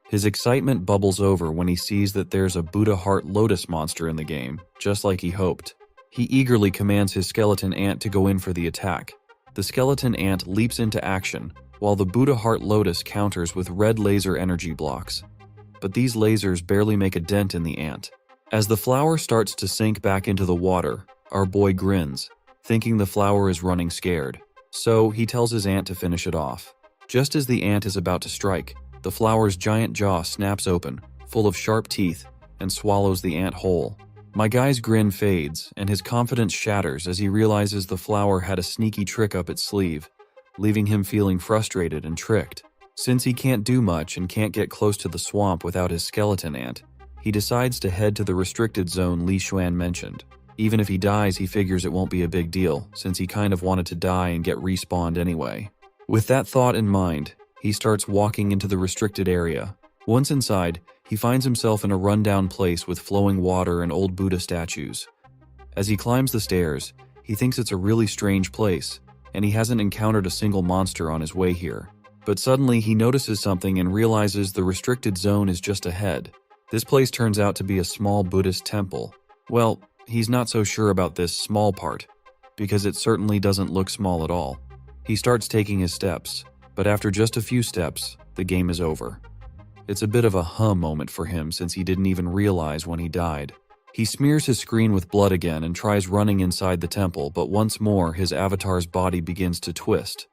His excitement bubbles over when he sees that there's a Buddha heart lotus monster in the game, just like he hoped. He eagerly commands his skeleton ant to go in for the attack. The skeleton ant leaps into action, while the Buddha heart lotus counters with red laser energy blocks. But these lasers barely make a dent in the ant. As the flower starts to sink back into the water, our boy grins, thinking the flower is running scared. So he tells his ant to finish it off. Just as the ant is about to strike, the flower's giant jaw snaps open, full of sharp teeth, and swallows the ant whole. My guy's grin fades, and his confidence shatters as he realizes the flower had a sneaky trick up its sleeve, leaving him feeling frustrated and tricked. Since he can't do much and can't get close to the swamp without his skeleton ant, he decides to head to the restricted zone Li Xuan mentioned. Even if he dies, he figures it won't be a big deal, since he kind of wanted to die and get respawned anyway. With that thought in mind, he starts walking into the restricted area. Once inside, he finds himself in a rundown place with flowing water and old Buddha statues. As he climbs the stairs, he thinks it's a really strange place, and he hasn't encountered a single monster on his way here. But suddenly he notices something and realizes the restricted zone is just ahead. This place turns out to be a small Buddhist temple. Well, he's not so sure about this small part, because it certainly doesn't look small at all. He starts taking his steps, but after just a few steps, the game is over. It's a bit of a huh moment for him since he didn't even realize when he died. He smears his screen with blood again and tries running inside the temple, but once more his avatar's body begins to twist.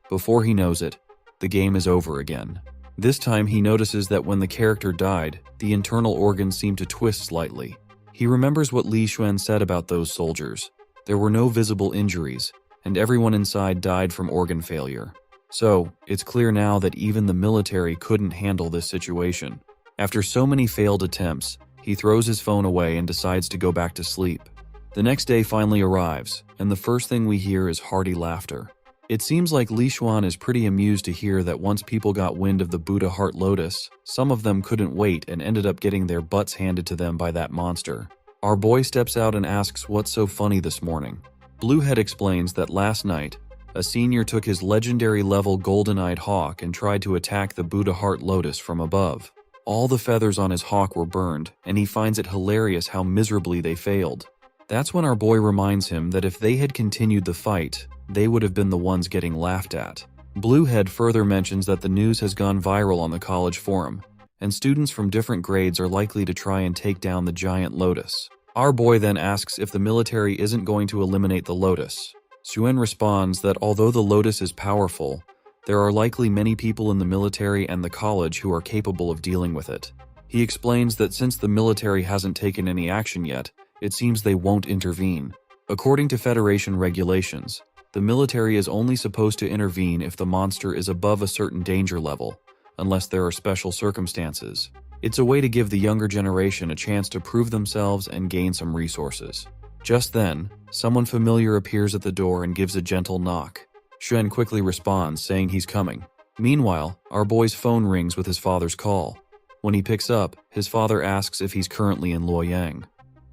Before he knows it, the game is over again. This time he notices that when the character died, the internal organs seem to twist slightly. He remembers what Li Xuan said about those soldiers. There were no visible injuries, and everyone inside died from organ failure. So, it's clear now that even the military couldn't handle this situation. After so many failed attempts, he throws his phone away and decides to go back to sleep. The next day finally arrives, and the first thing we hear is hearty laughter. It seems like Li Xuan is pretty amused to hear that once people got wind of the Buddha heart lotus, some of them couldn't wait and ended up getting their butts handed to them by that monster. Our boy steps out and asks what's so funny this morning. Bluehead explains that last night, a senior took his legendary level golden-eyed hawk and tried to attack the Buddha heart lotus from above. All the feathers on his hawk were burned, and he finds it hilarious how miserably they failed. That's when our boy reminds him that if they had continued the fight, they would have been the ones getting laughed at. Bluehead further mentions that the news has gone viral on the college forum, and students from different grades are likely to try and take down the giant lotus. Our boy then asks if the military isn't going to eliminate the lotus. Xuan responds that although the lotus is powerful, there are likely many people in the military and the college who are capable of dealing with it. He explains that since the military hasn't taken any action yet, it seems they won't intervene. According to Federation regulations, the military is only supposed to intervene if the monster is above a certain danger level, unless there are special circumstances. It's a way to give the younger generation a chance to prove themselves and gain some resources. Just then, someone familiar appears at the door and gives a gentle knock. Xuan quickly responds, saying he's coming. Meanwhile, our boy's phone rings with his father's call. When he picks up, his father asks if he's currently in Luoyang.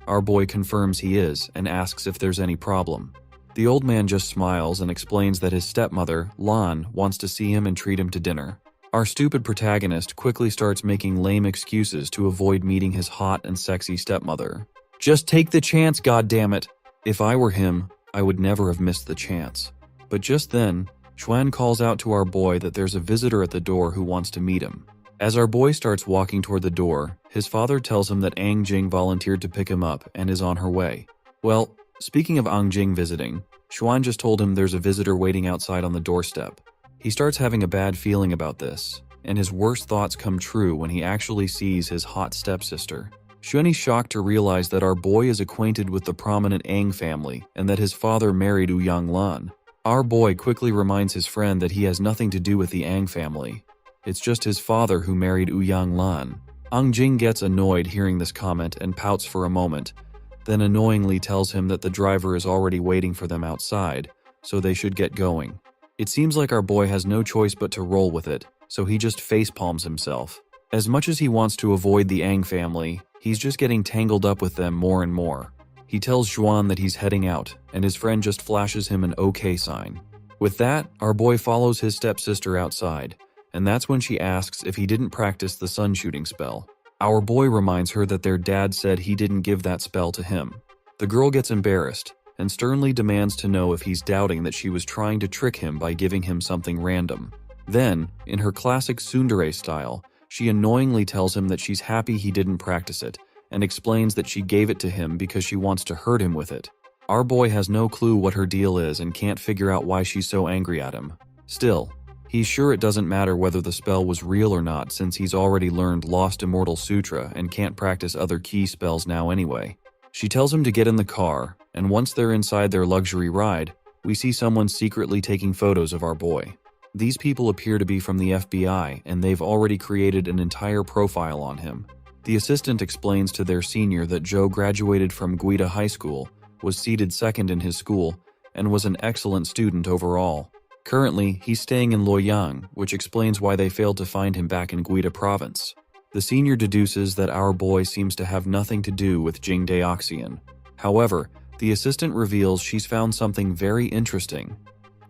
Our boy confirms he is and asks if there's any problem. The old man just smiles and explains that his stepmother, Lan, wants to see him and treat him to dinner. Our stupid protagonist quickly starts making lame excuses to avoid meeting his hot and sexy stepmother. Just take the chance, goddammit! If I were him, I would never have missed the chance. But just then, Xuan calls out to our boy that there's a visitor at the door who wants to meet him. As our boy starts walking toward the door, his father tells him that Ang Jing volunteered to pick him up and is on her way. Well, speaking of Ang Jing visiting, Xuan just told him there's a visitor waiting outside on the doorstep. He starts having a bad feeling about this, and his worst thoughts come true when he actually sees his hot stepsister. Xuan is shocked to realize that our boy is acquainted with the prominent Ang family and that his father married Ouyang Lan. Our boy quickly reminds his friend that he has nothing to do with the Ang family. It's just his father who married Ouyang Lan. Ang Jing gets annoyed hearing this comment and pouts for a moment, then annoyingly tells him that the driver is already waiting for them outside, so they should get going. It seems like our boy has no choice but to roll with it, so he just facepalms himself. As much as he wants to avoid the Ang family, he's just getting tangled up with them more and more. He tells Xuan that he's heading out, and his friend just flashes him an OK sign. With that, our boy follows his stepsister outside, and that's when she asks if he didn't practice the sun shooting spell. Our boy reminds her that their dad said he didn't give that spell to him. The girl gets embarrassed and sternly demands to know if he's doubting that she was trying to trick him by giving him something random. Then, in her classic tsundere style, she annoyingly tells him that she's happy he didn't practice it, and explains that she gave it to him because she wants to hurt him with it. Our boy has no clue what her deal is and can't figure out why she's so angry at him. Still, he's sure it doesn't matter whether the spell was real or not since he's already learned Lost Immortal Sutra and can't practice other key spells now anyway. She tells him to get in the car, and once they're inside their luxury ride, we see someone secretly taking photos of our boy. These people appear to be from the FBI, and they've already created an entire profile on him. The assistant explains to their senior that Joe graduated from Guida High School, was seated second in his school, and was an excellent student overall. Currently, he's staying in Luoyang, which explains why they failed to find him back in Guida province. The senior deduces that our boy seems to have nothing to do with Jing Deoxian. However, the assistant reveals she's found something very interesting.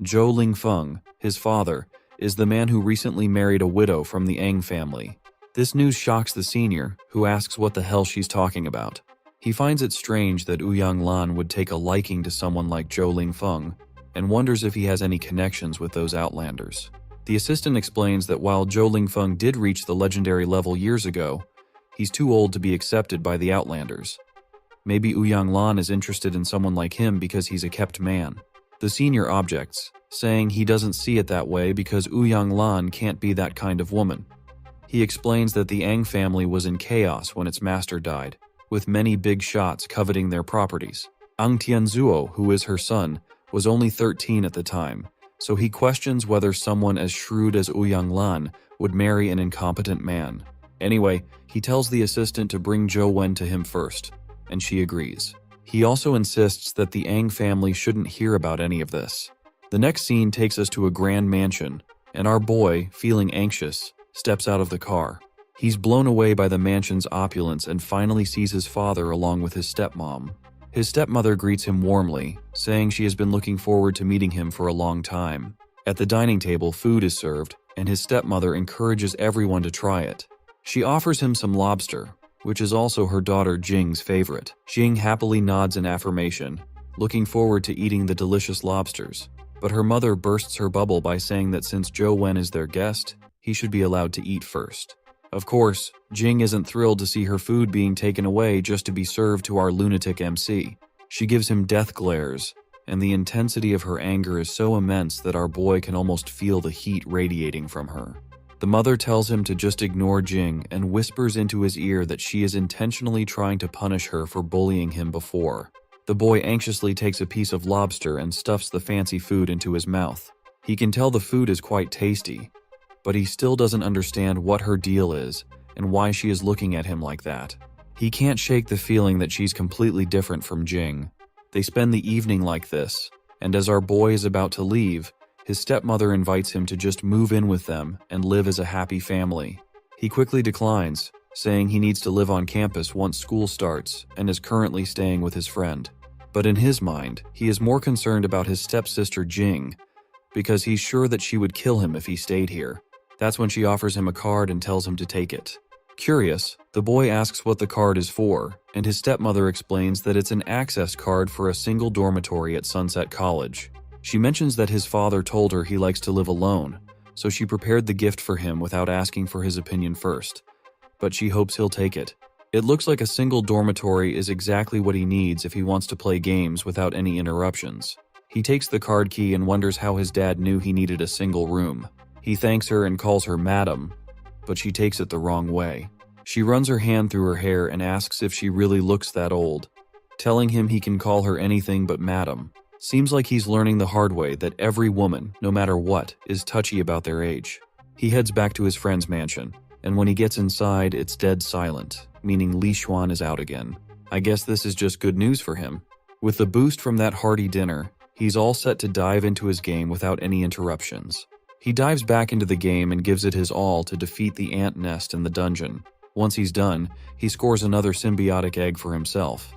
Zhou Lingfeng, his father, is the man who recently married a widow from the Ang family. This news shocks the senior, who asks what the hell she's talking about. He finds it strange that Ouyang Lan would take a liking to someone like Zhou Lingfeng, and wonders if he has any connections with those outlanders. The assistant explains that while Zhou Lingfeng did reach the legendary level years ago, he's too old to be accepted by the outlanders. Maybe Ouyang Lan is interested in someone like him because he's a kept man. The senior objects, saying he doesn't see it that way because Ouyang Lan can't be that kind of woman. He explains that the Ang family was in chaos when its master died, with many big shots coveting their properties. Ang Tianzuo, who is her son, was only 13 at the time, so he questions whether someone as shrewd as Ouyang Lan would marry an incompetent man. Anyway, he tells the assistant to bring Zhou Wen to him first, and she agrees. He also insists that the Ang family shouldn't hear about any of this. The next scene takes us to a grand mansion, and our boy, feeling anxious, steps out of the car. He's blown away by the mansion's opulence and finally sees his father along with his stepmom. His stepmother greets him warmly, saying she has been looking forward to meeting him for a long time. At the dining table, food is served, and his stepmother encourages everyone to try it. She offers him some lobster, which is also her daughter Jing's favorite. Jing happily nods in affirmation, looking forward to eating the delicious lobsters. But her mother bursts her bubble by saying that since Zhou Wen is their guest, he should be allowed to eat first. Of course, Jing isn't thrilled to see her food being taken away just to be served to our lunatic MC. She gives him death glares, and the intensity of her anger is so immense that our boy can almost feel the heat radiating from her. The mother tells him to just ignore Jing and whispers into his ear that she is intentionally trying to punish her for bullying him before. The boy anxiously takes a piece of lobster and stuffs the fancy food into his mouth. He can tell the food is quite tasty, but he still doesn't understand what her deal is and why she is looking at him like that. He can't shake the feeling that she's completely different from Jing. They spend the evening like this, and as our boy is about to leave, his stepmother invites him to just move in with them and live as a happy family. He quickly declines, saying he needs to live on campus once school starts and is currently staying with his friend. But in his mind, he is more concerned about his stepsister Jing, because he's sure that she would kill him if he stayed here. That's when she offers him a card and tells him to take it. Curious, the boy asks what the card is for, and his stepmother explains that it's an access card for a single dormitory at Sunset College. She mentions that his father told her he likes to live alone, so she prepared the gift for him without asking for his opinion first, but she hopes he'll take it. It looks like a single dormitory is exactly what he needs if he wants to play games without any interruptions. He takes the card key and wonders how his dad knew he needed a single room. He thanks her and calls her madam, but she takes it the wrong way. She runs her hand through her hair and asks if she really looks that old, telling him he can call her anything but madam. Seems like he's learning the hard way that every woman, no matter what, is touchy about their age. He heads back to his friend's mansion, and when he gets inside, it's dead silent, meaning Li Xuan is out again. I guess this is just good news for him. With the boost from that hearty dinner, he's all set to dive into his game without any interruptions. He dives back into the game and gives it his all to defeat the ant nest in the dungeon. Once he's done, he scores another symbiotic egg for himself.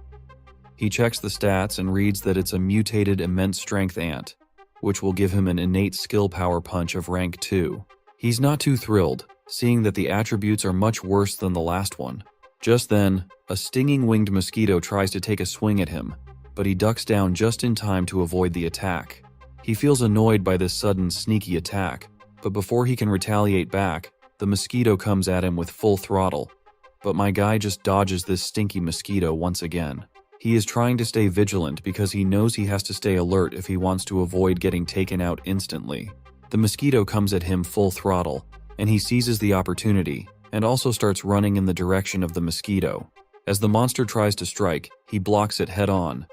He checks the stats and reads that it's a mutated immense strength ant, which will give him an innate skill power punch of rank 2. He's not too thrilled, seeing that the attributes are much worse than the last one. Just then, a stinging winged mosquito tries to take a swing at him, but he ducks down just in time to avoid the attack. He feels annoyed by this sudden, sneaky attack, but before he can retaliate back, the mosquito comes at him with full throttle. But my guy just dodges this stinky mosquito once again. He is trying to stay vigilant because he knows he has to stay alert if he wants to avoid getting taken out instantly. The mosquito comes at him full throttle, and he seizes the opportunity and also starts running in the direction of the mosquito. As the monster tries to strike, he blocks it head-on.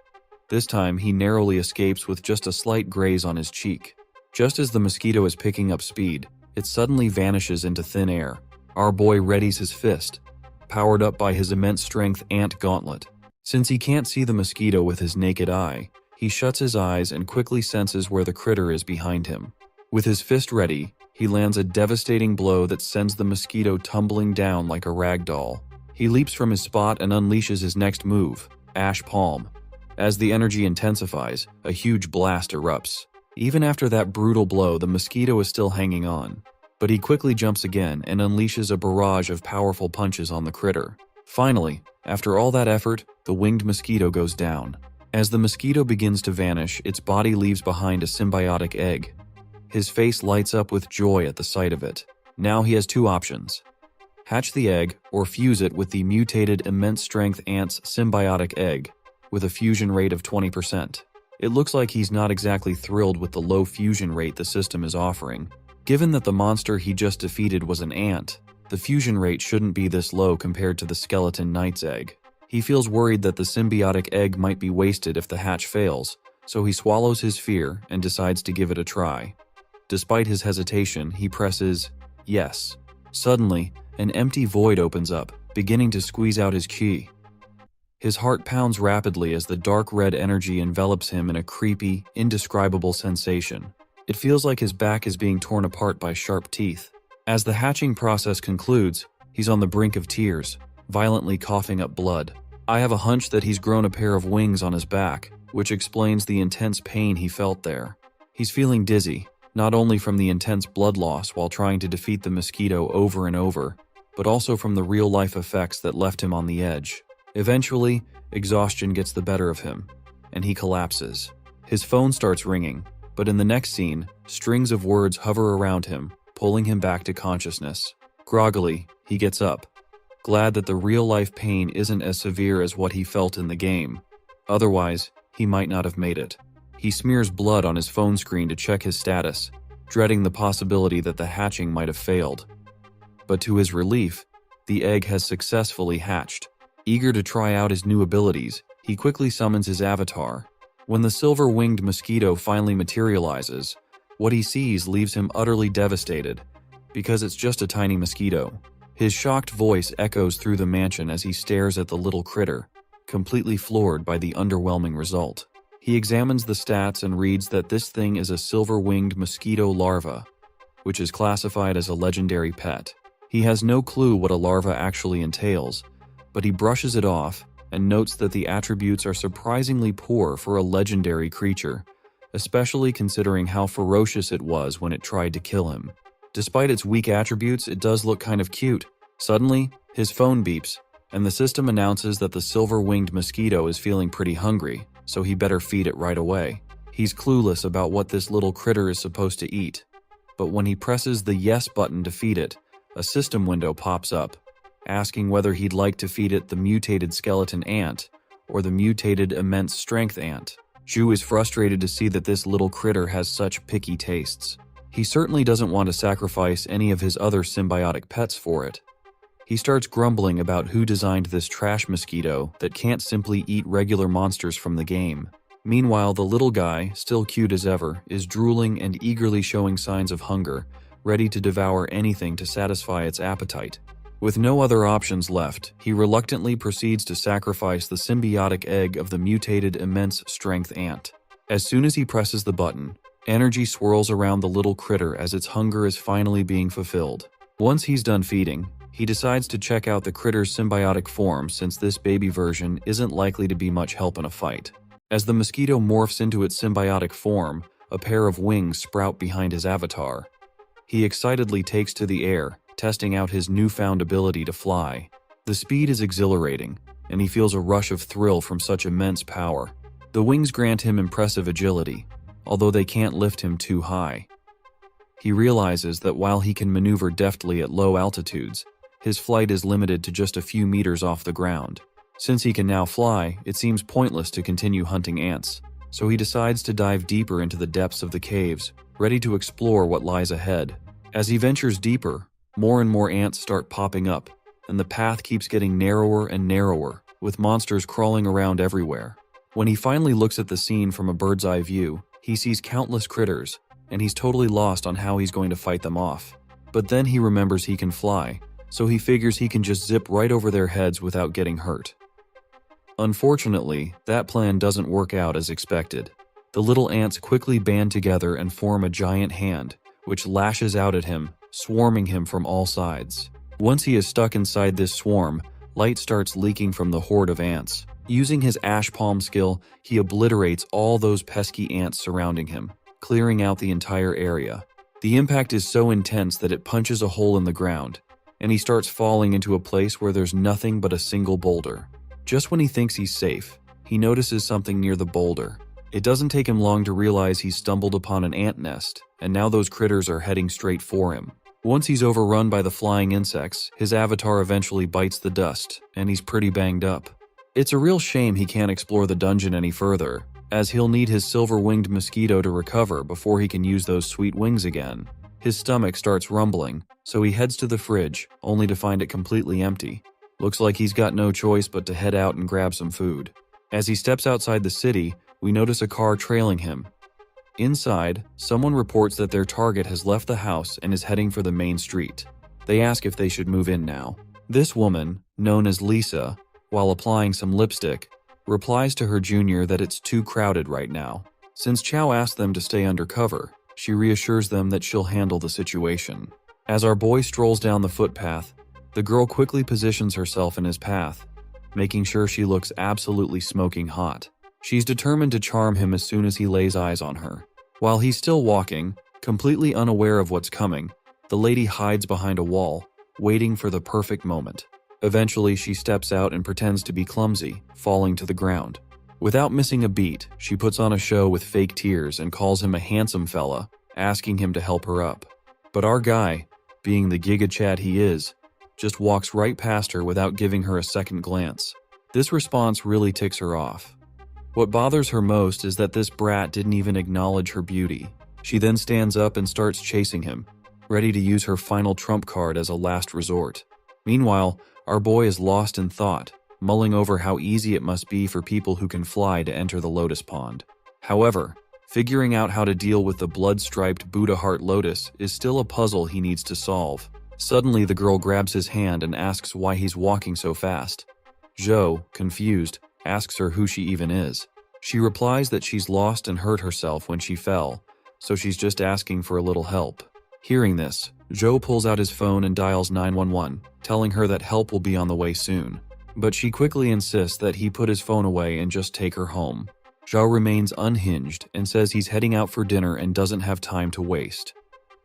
This time, he narrowly escapes with just a slight graze on his cheek. Just as the mosquito is picking up speed, it suddenly vanishes into thin air. Our boy readies his fist, powered up by his immense strength ant gauntlet. Since he can't see the mosquito with his naked eye, he shuts his eyes and quickly senses where the critter is behind him. With his fist ready, he lands a devastating blow that sends the mosquito tumbling down like a rag doll. He leaps from his spot and unleashes his next move, Ash Palm. As the energy intensifies, a huge blast erupts. Even after that brutal blow, the mosquito is still hanging on. But he quickly jumps again and unleashes a barrage of powerful punches on the critter. Finally, after all that effort, the winged mosquito goes down. As the mosquito begins to vanish, its body leaves behind a symbiotic egg. His face lights up with joy at the sight of it. Now he has two options: hatch the egg or fuse it with the mutated immense strength ant's symbiotic egg, with a fusion rate of 20%. It looks like he's not exactly thrilled with the low fusion rate the system is offering. Given that the monster he just defeated was an ant, the fusion rate shouldn't be this low compared to the skeleton knight's egg. He feels worried that the symbiotic egg might be wasted if the hatch fails, so he swallows his fear and decides to give it a try. Despite his hesitation, he presses yes. Suddenly, an empty void opens up, beginning to squeeze out his chi. His heart pounds rapidly as the dark red energy envelops him in a creepy, indescribable sensation. It feels like his back is being torn apart by sharp teeth. As the hatching process concludes, he's on the brink of tears, violently coughing up blood. I have a hunch that he's grown a pair of wings on his back, which explains the intense pain he felt there. He's feeling dizzy, not only from the intense blood loss while trying to defeat the mosquito over and over, but also from the real-life effects that left him on the edge. Eventually, exhaustion gets the better of him, and he collapses. His phone starts ringing, but in the next scene, strings of words hover around him, pulling him back to consciousness. Groggily, he gets up, glad that the real-life pain isn't as severe as what he felt in the game. Otherwise, he might not have made it. He smears blood on his phone screen to check his status, dreading the possibility that the hatching might have failed. But to his relief, the egg has successfully hatched. Eager to try out his new abilities, he quickly summons his avatar. When the silver-winged mosquito finally materializes, what he sees leaves him utterly devastated, because it's just a tiny mosquito. His shocked voice echoes through the mansion as he stares at the little critter, completely floored by the underwhelming result. He examines the stats and reads that this thing is a silver-winged mosquito larva, which is classified as a legendary pet. He has no clue what a larva actually entails, but he brushes it off and notes that the attributes are surprisingly poor for a legendary creature, especially considering how ferocious it was when it tried to kill him. Despite its weak attributes, it does look kind of cute. Suddenly, his phone beeps, and the system announces that the silver-winged mosquito is feeling pretty hungry, so he better feed it right away. He's clueless about what this little critter is supposed to eat, but when he presses the yes button to feed it, a system window pops up, asking whether he'd like to feed it the mutated skeleton ant or the mutated immense strength ant. Zhu is frustrated to see that this little critter has such picky tastes. He certainly doesn't want to sacrifice any of his other symbiotic pets for it. He starts grumbling about who designed this trash mosquito that can't simply eat regular monsters from the game. Meanwhile, the little guy, still cute as ever, is drooling and eagerly showing signs of hunger, ready to devour anything to satisfy its appetite. With no other options left, he reluctantly proceeds to sacrifice the symbiotic egg of the mutated immense strength ant. As soon as he presses the button, energy swirls around the little critter as its hunger is finally being fulfilled. Once he's done feeding, he decides to check out the critter's symbiotic form since this baby version isn't likely to be much help in a fight. As the mosquito morphs into its symbiotic form, a pair of wings sprout behind his avatar. He excitedly takes to the air, testing out his newfound ability to fly. The speed is exhilarating, and he feels a rush of thrill from such immense power. The wings grant him impressive agility, although they can't lift him too high. He realizes that while he can maneuver deftly at low altitudes, his flight is limited to just a few meters off the ground. Since he can now fly, it seems pointless to continue hunting ants, so he decides to dive deeper into the depths of the caves, ready to explore what lies ahead. As he ventures deeper, more and more ants start popping up, and the path keeps getting narrower and narrower, with monsters crawling around everywhere. When he finally looks at the scene from a bird's eye view, he sees countless critters, and he's totally lost on how he's going to fight them off. But then he remembers he can fly, so he figures he can just zip right over their heads without getting hurt. Unfortunately, that plan doesn't work out as expected. The little ants quickly band together and form a giant hand, which lashes out at him, swarming him from all sides. Once he is stuck inside this swarm, light starts leaking from the horde of ants. Using his ash palm skill, he obliterates all those pesky ants surrounding him, clearing out the entire area. The impact is so intense that it punches a hole in the ground, and he starts falling into a place where there's nothing but a single boulder. Just when he thinks he's safe, he notices something near the boulder. It doesn't take him long to realize he's stumbled upon an ant nest, and now those critters are heading straight for him. Once he's overrun by the flying insects, his avatar eventually bites the dust, and he's pretty banged up. It's a real shame he can't explore the dungeon any further, as he'll need his silver-winged mosquito to recover before he can use those sweet wings again. His stomach starts rumbling, so he heads to the fridge, only to find it completely empty. Looks like he's got no choice but to head out and grab some food. As he steps outside the city, we notice a car trailing him. Inside, someone reports that their target has left the house and is heading for the main street. They ask if they should move in now. This woman, known as Lisa, while applying some lipstick, replies to her junior that it's too crowded right now. Since Chow asked them to stay undercover, she reassures them that she'll handle the situation. As our boy strolls down the footpath, the girl quickly positions herself in his path, making sure she looks absolutely smoking hot. She's determined to charm him as soon as he lays eyes on her. While he's still walking, completely unaware of what's coming, the lady hides behind a wall, waiting for the perfect moment. Eventually, she steps out and pretends to be clumsy, falling to the ground. Without missing a beat, she puts on a show with fake tears and calls him a handsome fella, asking him to help her up. But our guy, being the Giga Chad he is, just walks right past her without giving her a second glance. This response really ticks her off. What bothers her most is that this brat didn't even acknowledge her beauty. She then stands up and starts chasing him, ready to use her final trump card as a last resort. Meanwhile, our boy is lost in thought, mulling over how easy it must be for people who can fly to enter the lotus pond. However, figuring out how to deal with the blood-striped Buddha heart lotus is still a puzzle he needs to solve. Suddenly, the girl grabs his hand and asks why he's walking so fast. Zhou, confused, asks her who she even is. She replies that she's lost and hurt herself when she fell, so she's just asking for a little help. Hearing this, Zhou pulls out his phone and dials 911, telling her that help will be on the way soon. But she quickly insists that he put his phone away and just take her home. Zhou remains unhinged and says he's heading out for dinner and doesn't have time to waste.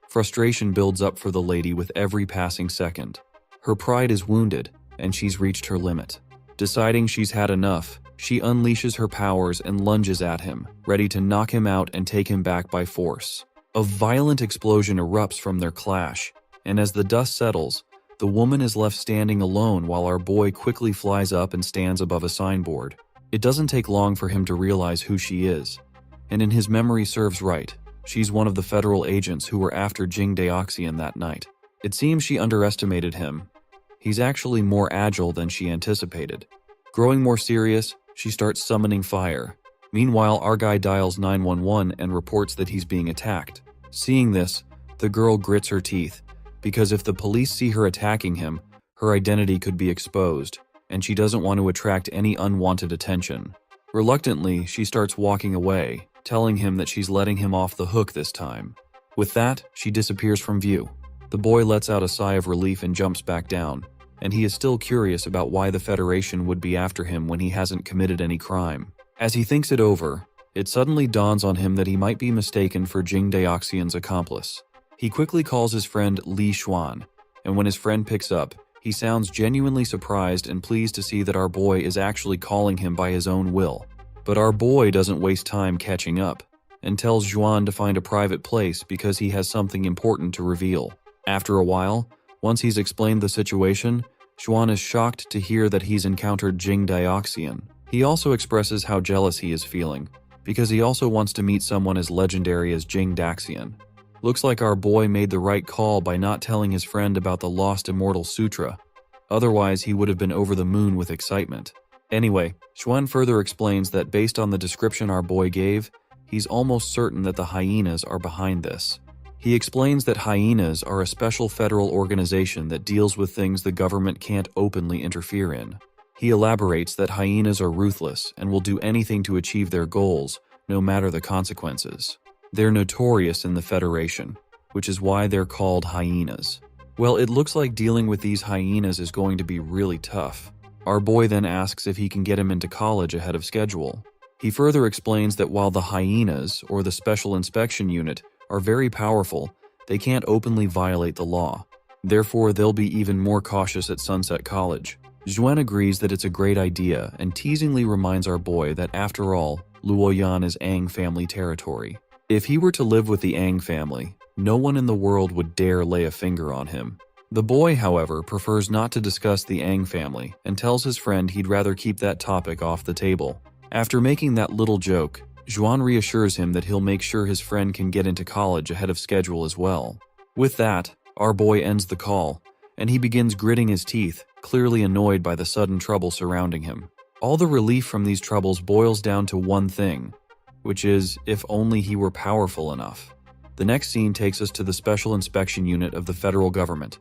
Frustration builds up for the lady with every passing second. Her pride is wounded, and she's reached her limit. Deciding she's had enough, she unleashes her powers and lunges at him, ready to knock him out and take him back by force. A violent explosion erupts from their clash, and as the dust settles, the woman is left standing alone while our boy quickly flies up and stands above a signboard. It doesn't take long for him to realize who she is, and in his memory serves right, she's one of the federal agents who were after Jing Daoxian that night. It seems she underestimated him. He's actually more agile than she anticipated. Growing more serious, she starts summoning fire. Meanwhile, our guy dials 911 and reports that he's being attacked. Seeing this, the girl grits her teeth, because if the police see her attacking him, her identity could be exposed, and she doesn't want to attract any unwanted attention. Reluctantly, she starts walking away, telling him that she's letting him off the hook this time. With that, she disappears from view. The boy lets out a sigh of relief and jumps back down, and he is still curious about why the Federation would be after him when he hasn't committed any crime. As he thinks it over, it suddenly dawns on him that he might be mistaken for Jing Daoxian's accomplice. He quickly calls his friend Li Xuan, and when his friend picks up, he sounds genuinely surprised and pleased to see that our boy is actually calling him by his own will. But our boy doesn't waste time catching up, and tells Xuan to find a private place because he has something important to reveal. After a while, once he's explained the situation, Xuan is shocked to hear that he's encountered Jing Dioxian. He also expresses how jealous he is feeling, because he also wants to meet someone as legendary as Jing Daxian. Looks like our boy made the right call by not telling his friend about the Lost Immortal Sutra. Otherwise, he would have been over the moon with excitement. Anyway, Xuan further explains that based on the description our boy gave, he's almost certain that the hyenas are behind this. He explains that hyenas are a special federal organization that deals with things the government can't openly interfere in. He elaborates that hyenas are ruthless and will do anything to achieve their goals, no matter the consequences. They're notorious in the Federation, which is why they're called hyenas. Well, it looks like dealing with these hyenas is going to be really tough. Our boy then asks if he can get him into college ahead of schedule. He further explains that while the hyenas, or the Special Inspection Unit, are very powerful, they can't openly violate the law. Therefore, they'll be even more cautious at Sunset College. Xuan agrees that it's a great idea and teasingly reminds our boy that after all, Luoyan is Ang family territory. If he were to live with the Ang family, no one in the world would dare lay a finger on him. The boy, however, prefers not to discuss the Ang family and tells his friend he'd rather keep that topic off the table. After making that little joke, Xuan reassures him that he'll make sure his friend can get into college ahead of schedule as well. With that, our boy ends the call, and he begins gritting his teeth, clearly annoyed by the sudden trouble surrounding him. All the relief from these troubles boils down to one thing, which is, if only he were powerful enough. The next scene takes us to the Special Inspection Unit of the federal government.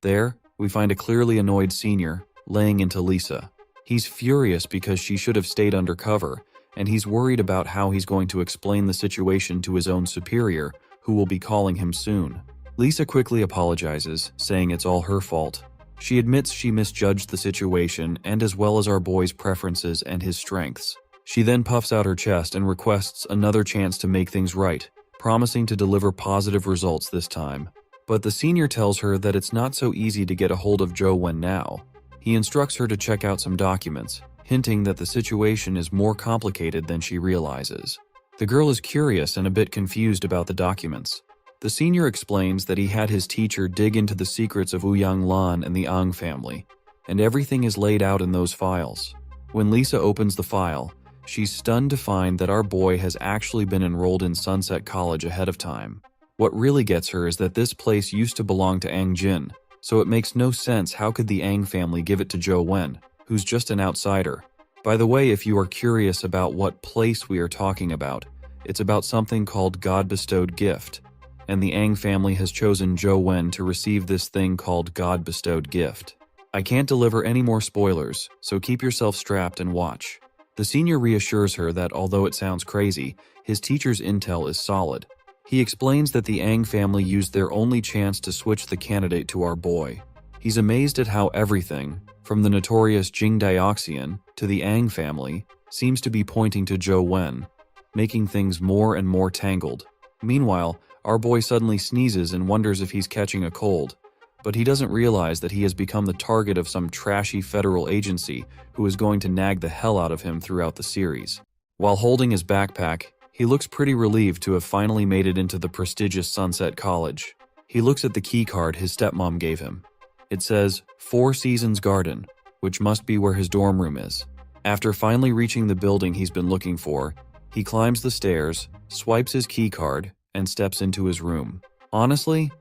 There, we find a clearly annoyed senior, laying into Lisa. He's furious because she should have stayed undercover, and he's worried about how he's going to explain the situation to his own superior, who will be calling him soon. Lisa quickly apologizes, saying it's all her fault. She admits she misjudged the situation and as well as our boy's preferences and his strengths. She then puffs out her chest and requests another chance to make things right, promising to deliver positive results this time. But the senior tells her that it's not so easy to get a hold of Zhou Wen now. He instructs her to check out some documents, hinting that the situation is more complicated than she realizes. The girl is curious and a bit confused about the documents. The senior explains that he had his teacher dig into the secrets of Ouyang Lan and the Ang family, and everything is laid out in those files. When Lisa opens the file, she's stunned to find that our boy has actually been enrolled in Sunset College ahead of time. What really gets her is that this place used to belong to Ang Jin, so it makes no sense how could the Ang family give it to Zhou Wen, who's just an outsider. By the way, if you are curious about what place we are talking about, it's about something called God-bestowed gift, and the Ang family has chosen Zhou Wen to receive this thing called God-bestowed gift. I can't deliver any more spoilers, so keep yourself strapped and watch. The senior reassures her that although it sounds crazy, his teacher's intel is solid. He explains that the Ang family used their only chance to switch the candidate to our boy. He's amazed at how everything, from the notorious Jing Dioxian to the Ang family, seems to be pointing to Zhou Wen, making things more and more tangled. Meanwhile, our boy suddenly sneezes and wonders if he's catching a cold, but he doesn't realize that he has become the target of some trashy federal agency who is going to nag the hell out of him throughout the series. While holding his backpack, he looks pretty relieved to have finally made it into the prestigious Sunset College. He looks at the key card his stepmom gave him. It says, 4 Seasons Garden, which must be where his dorm room is. After finally reaching the building he's been looking for, he climbs the stairs, swipes his key card, and steps into his room. Honestly,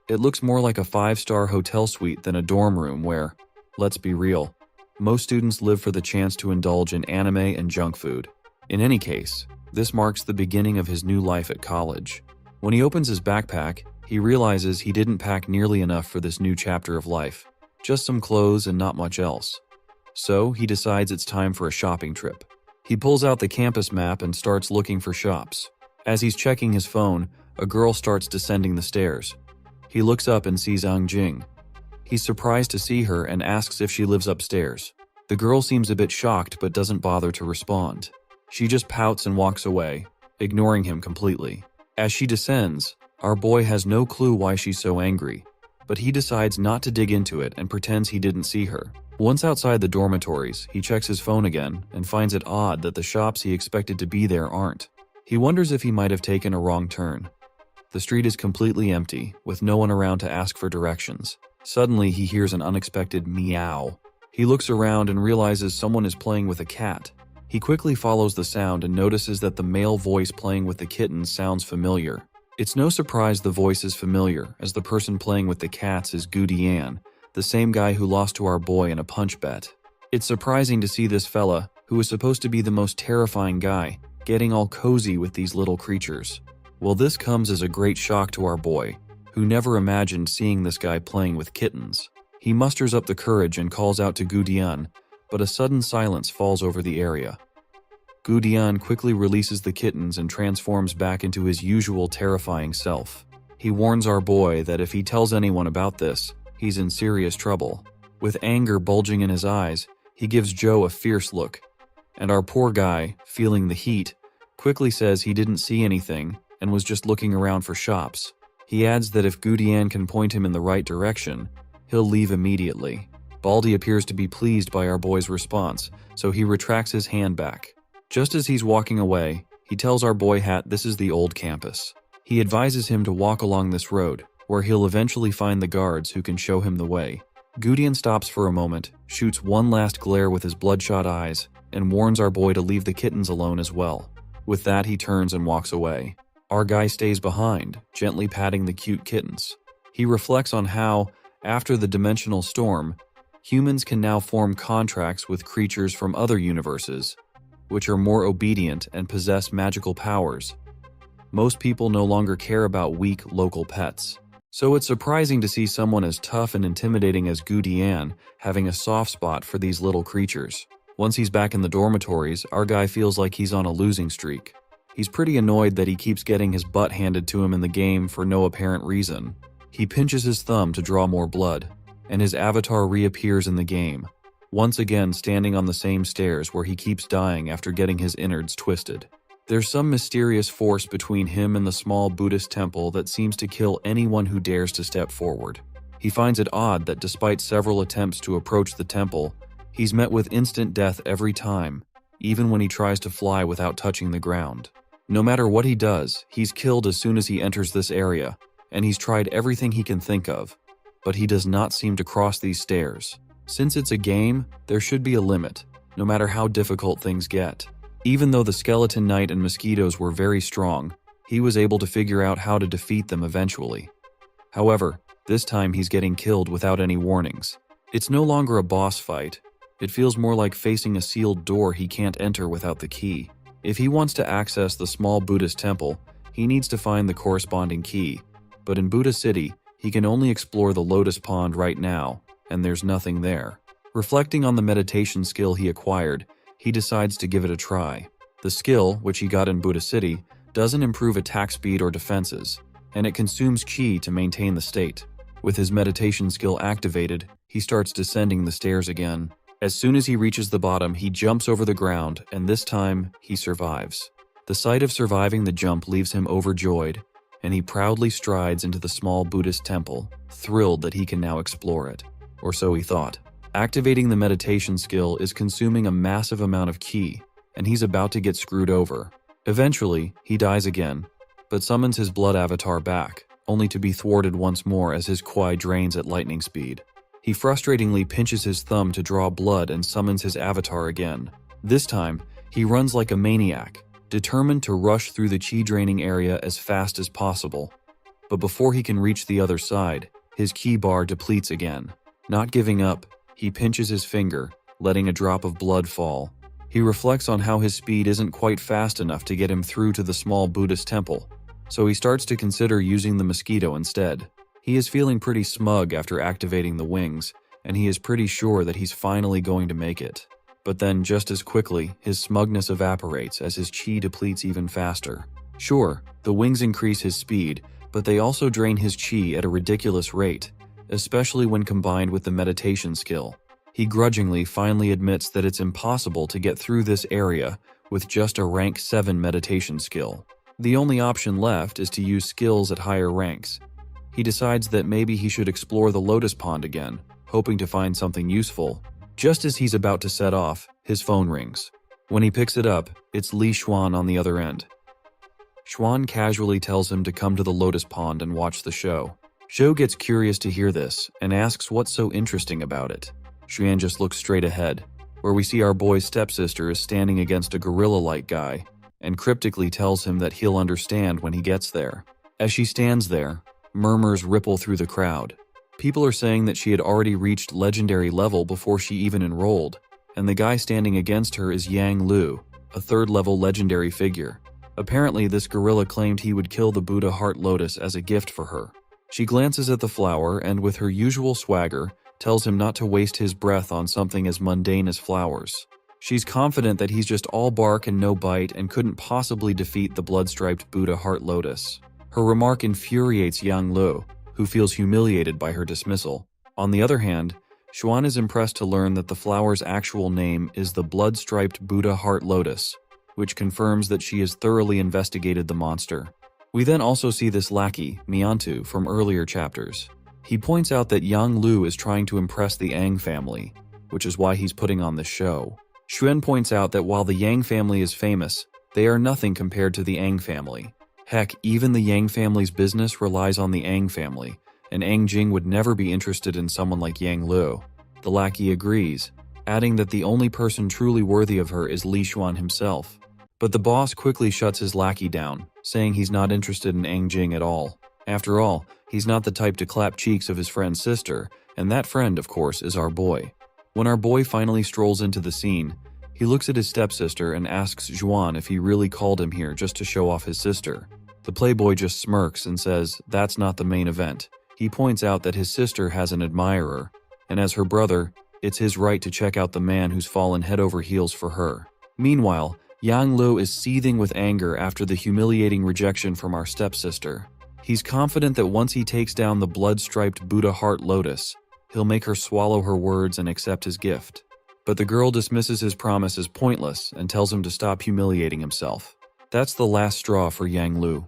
it looks more like a 5-star hotel suite than a dorm room where, let's be real, most students live for the chance to indulge in anime and junk food. In any case, this marks the beginning of his new life at college. When he opens his backpack, he realizes he didn't pack nearly enough for this new chapter of life. Just some clothes and not much else. So, he decides it's time for a shopping trip. He pulls out the campus map and starts looking for shops. As he's checking his phone, a girl starts descending the stairs. He looks up and sees Ang Jing. He's surprised to see her and asks if she lives upstairs. The girl seems a bit shocked but doesn't bother to respond. She just pouts and walks away, ignoring him completely. As she descends, Our boy has no clue why she's so angry, but he decides not to dig into it and pretends he didn't see her. Once outside the dormitories, he checks his phone again and finds it odd that the shops he expected to be there aren't. He wonders if he might have taken a wrong turn. The street is completely empty, with no one around to ask for directions. Suddenly, he hears an unexpected meow. He looks around and realizes someone is playing with a cat. He quickly follows the sound and notices that the male voice playing with the kittens sounds familiar. It's no surprise the voice is familiar, as the person playing with the cats is Gudian, the same guy who lost to our boy in a punch bet. It's surprising to see this fella, who is supposed to be the most terrifying guy, getting all cozy with these little creatures. Well, this comes as a great shock to our boy, who never imagined seeing this guy playing with kittens. He musters up the courage and calls out to Gudian, but a sudden silence falls over the area. Gudian quickly releases the kittens and transforms back into his usual terrifying self. He warns our boy that if he tells anyone about this, he's in serious trouble. With anger bulging in his eyes, he gives Joe a fierce look, and our poor guy, feeling the heat, quickly says he didn't see anything and was just looking around for shops. He adds that if Gudian can point him in the right direction, he'll leave immediately. Baldy appears to be pleased by our boy's response, so he retracts his hand back. Just as he's walking away, he tells our boy Hat this is the old campus. He advises him to walk along this road, where he'll eventually find the guards who can show him the way. Gudian stops for a moment, shoots one last glare with his bloodshot eyes, and warns our boy to leave the kittens alone as well. With that, he turns and walks away. Our guy stays behind, gently patting the cute kittens. He reflects on how, after the dimensional storm, humans can now form contracts with creatures from other universes, which are more obedient and possess magical powers. Most people no longer care about weak local pets. So it's surprising to see someone as tough and intimidating as Gudian having a soft spot for these little creatures. Once he's back in the dormitories, our guy feels like he's on a losing streak. He's pretty annoyed that he keeps getting his butt handed to him in the game for no apparent reason. He pinches his thumb to draw more blood, and his avatar reappears in the game, once again standing on the same stairs where he keeps dying after getting his innards twisted. There's some mysterious force between him and the small Buddhist temple that seems to kill anyone who dares to step forward. He finds it odd that despite several attempts to approach the temple, he's met with instant death every time, even when he tries to fly without touching the ground. No matter what he does, he's killed as soon as he enters this area, and he's tried everything he can think of, but he does not seem to cross these stairs. Since it's a game, there should be a limit, no matter how difficult things get. Even though the skeleton knight and mosquitoes were very strong, he was able to figure out how to defeat them eventually. However, this time he's getting killed without any warnings. It's no longer a boss fight. It feels more like facing a sealed door he can't enter without the key. If he wants to access the small Buddhist temple, he needs to find the corresponding key. But in Buddha City, he can only explore the Lotus Pond right now, and there's nothing there. Reflecting on the meditation skill he acquired, he decides to give it a try. The skill, which he got in Buddha City, doesn't improve attack speed or defenses, and it consumes chi to maintain the state. With his meditation skill activated, he starts descending the stairs again. As soon as he reaches the bottom, he jumps over the ground, and this time, he survives. The sight of surviving the jump leaves him overjoyed, and he proudly strides into the small Buddhist temple, thrilled that he can now explore it. Or so he thought. Activating the meditation skill is consuming a massive amount of ki, and he's about to get screwed over. Eventually, he dies again, but summons his blood avatar back, only to be thwarted once more as his Kwai drains at lightning speed. He frustratingly pinches his thumb to draw blood and summons his avatar again. This time, he runs like a maniac, determined to rush through the chi draining area as fast as possible. But before he can reach the other side, his ki bar depletes again. Not giving up, he pinches his finger, letting a drop of blood fall. He reflects on how his speed isn't quite fast enough to get him through to the small Buddhist temple, so he starts to consider using the mosquito instead. He is feeling pretty smug after activating the wings, and he is pretty sure that he's finally going to make it. But then, just as quickly, his smugness evaporates as his chi depletes even faster. Sure, the wings increase his speed, but they also drain his chi at a ridiculous rate, especially when combined with the meditation skill. He grudgingly finally admits that it's impossible to get through this area with just a rank 7 meditation skill. The only option left is to use skills at higher ranks. He decides that maybe he should explore the lotus pond again, hoping to find something useful. Just as he's about to set off, his phone rings. When he picks it up, it's Li Xuan on the other end. Xuan casually tells him to come to the lotus pond and watch the show. Zhou gets curious to hear this and asks what's so interesting about it. Xuan just looks straight ahead, where we see our boy's stepsister is standing against a gorilla-like guy, and cryptically tells him that he'll understand when he gets there. As she stands there, murmurs ripple through the crowd. People are saying that she had already reached legendary level before she even enrolled, and the guy standing against her is Yang Lu, a third-level legendary figure. Apparently, this gorilla claimed he would kill the Buddha Heart Lotus as a gift for her. She glances at the flower and, with her usual swagger, tells him not to waste his breath on something as mundane as flowers. She's confident that he's just all bark and no bite and couldn't possibly defeat the blood-striped Buddha Heart Lotus. Her remark infuriates Yang Lu, who feels humiliated by her dismissal. On the other hand, Xuan is impressed to learn that the flower's actual name is the blood-striped Buddha Heart Lotus, which confirms that she has thoroughly investigated the monster. We then also see this lackey, Miantu, from earlier chapters. He points out that Yang Lu is trying to impress the Ang family, which is why he's putting on this show. Xuan points out that while the Yang family is famous, they are nothing compared to the Ang family. Heck, even the Yang family's business relies on the Ang family, and Ang Jing would never be interested in someone like Yang Lu. The lackey agrees, adding that the only person truly worthy of her is Li Xuan himself. But the boss quickly shuts his lackey down, saying he's not interested in Ang Jing at all. After all, he's not the type to clap cheeks of his friend's sister, and that friend, of course, is our boy. When our boy finally strolls into the scene, he looks at his stepsister and asks Xuan if he really called him here just to show off his sister. The playboy just smirks and says that's not the main event. He points out that his sister has an admirer, and as her brother, it's his right to check out the man who's fallen head over heels for her. Meanwhile, Yang Lu is seething with anger after the humiliating rejection from our stepsister. He's confident that once he takes down the blood-striped Buddha Heart Lotus, he'll make her swallow her words and accept his gift. But the girl dismisses his promise as pointless and tells him to stop humiliating himself. That's the last straw for Yang Lu.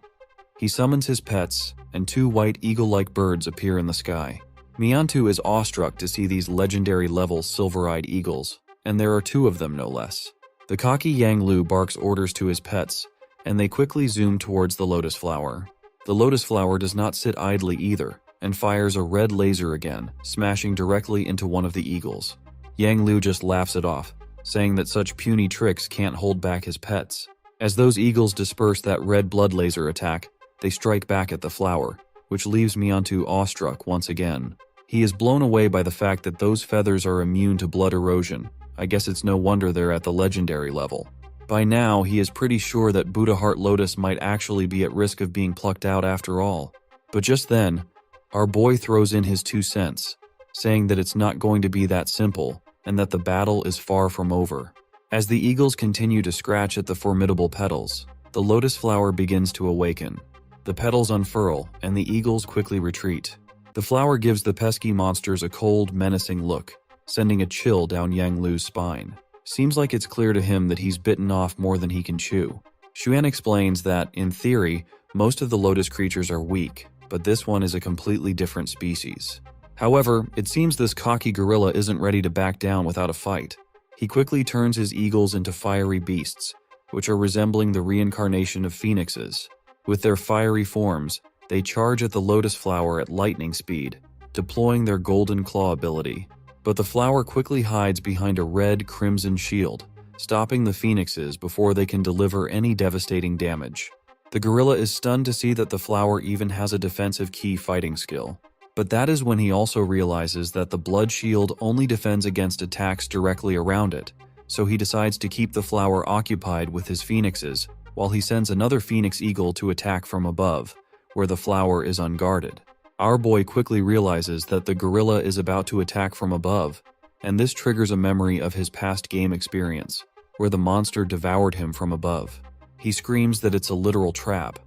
He summons his pets, and two white eagle-like birds appear in the sky. Miantu is awestruck to see these legendary-level silver-eyed eagles, and there are two of them no less. The cocky Yang Lu barks orders to his pets, and they quickly zoom towards the lotus flower. The lotus flower does not sit idly either, and fires a red laser again, smashing directly into one of the eagles. Yang Lu just laughs it off, saying that such puny tricks can't hold back his pets. As those eagles disperse that red blood laser attack, they strike back at the flower, which leaves Miantu awestruck once again. He is blown away by the fact that those feathers are immune to blood erosion. I guess it's no wonder they're at the legendary level. By now, he is pretty sure that Buddha Heart Lotus might actually be at risk of being plucked out after all. But just then, our boy throws in his 2 cents, saying that it's not going to be that simple, and that the battle is far from over. As the eagles continue to scratch at the formidable petals, the lotus flower begins to awaken. The petals unfurl, and the eagles quickly retreat. The flower gives the pesky monsters a cold, menacing look, sending a chill down Yang Lu's spine. Seems like it's clear to him that he's bitten off more than he can chew. Xuan explains that, in theory, most of the lotus creatures are weak, but this one is a completely different species. However, it seems this cocky gorilla isn't ready to back down without a fight. He quickly turns his eagles into fiery beasts, which are resembling the reincarnation of phoenixes. With their fiery forms, they charge at the lotus flower at lightning speed, deploying their golden claw ability. But the flower quickly hides behind a red crimson shield, stopping the phoenixes before they can deliver any devastating damage. The gorilla is stunned to see that the flower even has a defensive key fighting skill. But that is when he also realizes that the blood shield only defends against attacks directly around it, so he decides to keep the flower occupied with his phoenixes, while he sends another phoenix eagle to attack from above, where the flower is unguarded. Our boy quickly realizes that the gorilla is about to attack from above, and this triggers a memory of his past game experience, where the monster devoured him from above. He screams that it's a literal trap.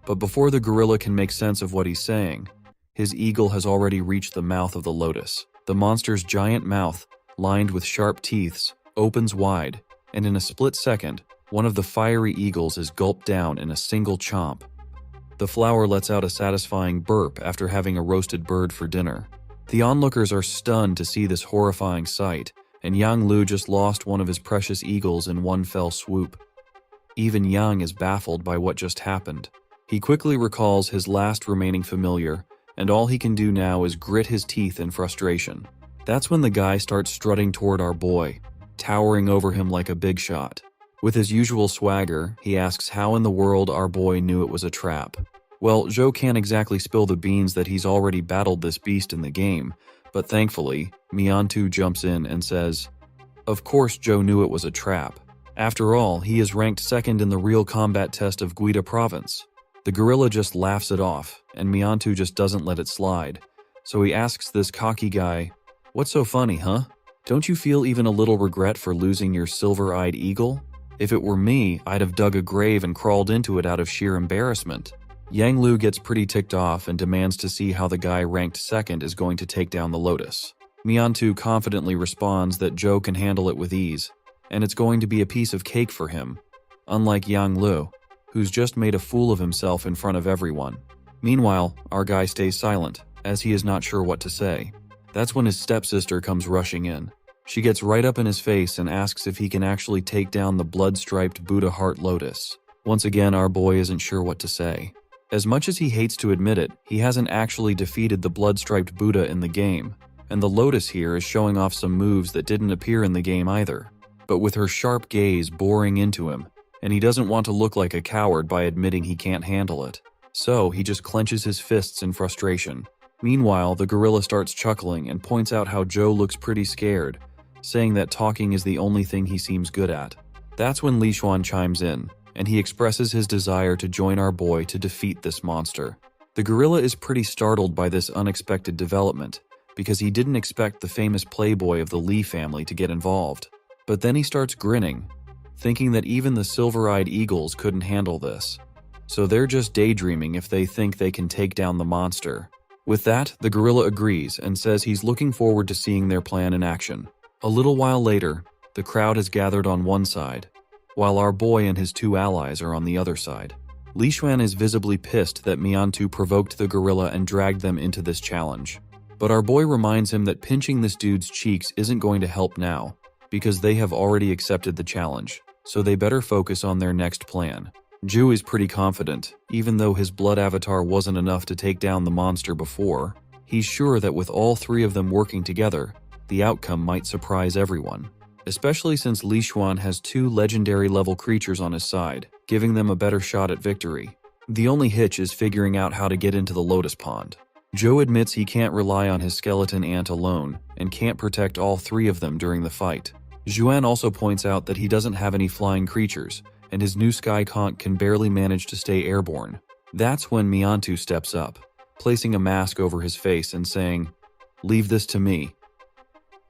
But before the gorilla can make sense of what he's saying, his eagle has already reached the mouth of the lotus. The monster's giant mouth, lined with sharp teeth, opens wide, and in a split second, one of the fiery eagles is gulped down in a single chomp. The flower lets out a satisfying burp after having a roasted bird for dinner. The onlookers are stunned to see this horrifying sight, and Yang Lu just lost one of his precious eagles in one fell swoop. Even Yang is baffled by what just happened. He quickly recalls his last remaining familiar, and all he can do now is grit his teeth in frustration. That's when the guy starts strutting toward our boy, towering over him like a big shot. With his usual swagger, he asks how in the world our boy knew it was a trap. Well, Zhou can't exactly spill the beans that he's already battled this beast in the game, but thankfully, Miantu jumps in and says, "Of course Zhou knew it was a trap. After all, he is ranked second in the real combat test of Guida province." The gorilla just laughs it off, and Miantu just doesn't let it slide. So he asks this cocky guy, "What's so funny, huh? Don't you feel even a little regret for losing your silver-eyed eagle? If it were me, I'd have dug a grave and crawled into it out of sheer embarrassment." Yang Lu gets pretty ticked off and demands to see how the guy ranked second is going to take down the lotus. Miantu confidently responds that Zhou can handle it with ease, and it's going to be a piece of cake for him, unlike Yang Lu, who's just made a fool of himself in front of everyone. Meanwhile, our guy stays silent, as he is not sure what to say. That's when his stepsister comes rushing in. She gets right up in his face and asks if he can actually take down the blood-striped Buddha heart lotus. Once again, our boy isn't sure what to say. As much as he hates to admit it, he hasn't actually defeated the blood-striped Buddha in the game, and the lotus here is showing off some moves that didn't appear in the game either. But with her sharp gaze boring into him, and he doesn't want to look like a coward by admitting he can't handle it. So he just clenches his fists in frustration. Meanwhile, the gorilla starts chuckling and points out how Zhou looks pretty scared, saying that talking is the only thing he seems good at. That's when Li Xuan chimes in, and he expresses his desire to join our boy to defeat this monster. The gorilla is pretty startled by this unexpected development, because he didn't expect the famous playboy of the Li family to get involved. But then he starts grinning, thinking that even the silver-eyed eagles couldn't handle this. So they're just daydreaming if they think they can take down the monster. With that, the gorilla agrees and says he's looking forward to seeing their plan in action. A little while later, the crowd has gathered on one side, while our boy and his two allies are on the other side. Li Xuan is visibly pissed that Miantu provoked the gorilla and dragged them into this challenge. But our boy reminds him that pinching this dude's cheeks isn't going to help now, because they have already accepted the challenge, so they better focus on their next plan. Zhu is pretty confident, even though his blood avatar wasn't enough to take down the monster before. He's sure that with all three of them working together, the outcome might surprise everyone. Especially since Li Xuan has two legendary level creatures on his side, giving them a better shot at victory. The only hitch is figuring out how to get into the lotus pond. Zhou admits he can't rely on his skeleton ant alone, and can't protect all three of them during the fight. Zhuan also points out that he doesn't have any flying creatures, and his new sky conch can barely manage to stay airborne. That's when Miantu steps up, placing a mask over his face and saying, "Leave this to me."